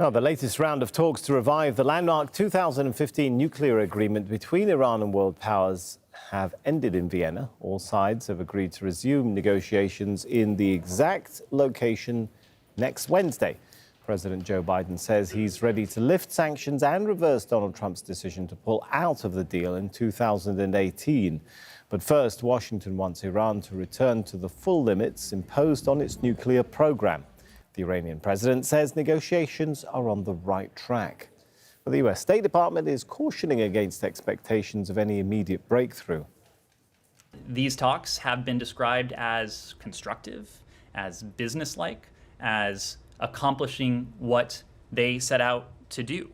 Now, the latest round of talks to revive the landmark 2015 nuclear agreement between Iran and world powers have ended in Vienna. All sides have agreed to resume negotiations in the exact location next Wednesday. President Joe Biden says he's ready to lift sanctions and reverse Donald Trump's decision to pull out of the deal in 2018. But first, Washington wants Iran to return to the full limits imposed on its nuclear program. The Iranian president says negotiations are on the right track. But the U.S. State Department is cautioning against expectations of any immediate breakthrough. These talks have been described as constructive, as businesslike, as accomplishing what they set out to do.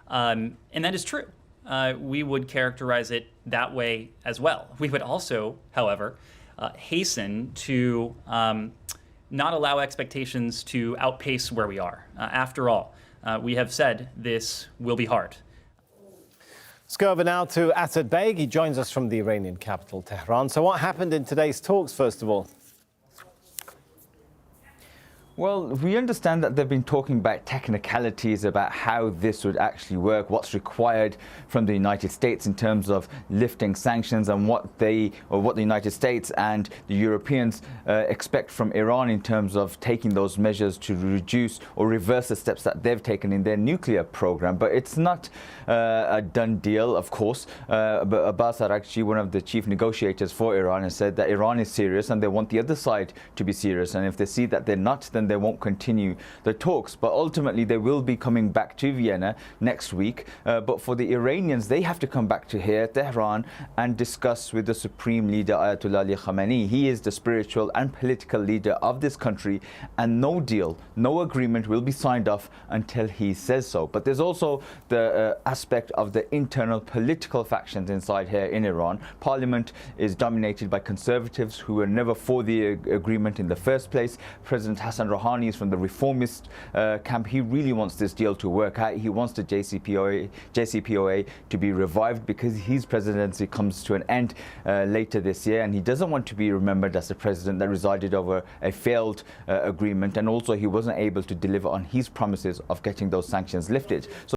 And that is true. We would characterize it that way as well. We would also, however, hasten to not allow expectations to outpace where we are. After all, we have said this will be hard. Let's go over now to Asad Beg. He joins us from the Iranian capital, Tehran. So what happened in today's talks, first of all? Well, we understand that they've been talking about technicalities about how this would actually work, what's required from the United States in terms of lifting sanctions, and what the United States and the Europeans expect from Iran in terms of taking those measures to reduce or reverse the steps that they've taken in their nuclear program. But it's not a done deal, of course. But Abbas Araghchi, one of the chief negotiators for Iran, has said that Iran is serious and they want the other side to be serious. And if they see that they're not, then they won't continue the talks. But ultimately, they will be coming back to Vienna next week. But for the Iranians, they have to come back to here, Tehran, and discuss with the supreme leader, Ayatollah Ali Khamenei. He is the spiritual and political leader of this country, and no deal, no agreement will be signed off until he says so. But there's also the aspect of the internal political factions inside here in Iran. Parliament is dominated by conservatives who were never for the agreement in the first place. President Hassan Rouhani is from the reformist camp. He really wants this deal to work out. He wants the JCPOA to be revived because his presidency comes to an end later this year, and he doesn't want to be remembered as the president that resided over a failed agreement, and also he wasn't able to deliver on his promises of getting those sanctions lifted. So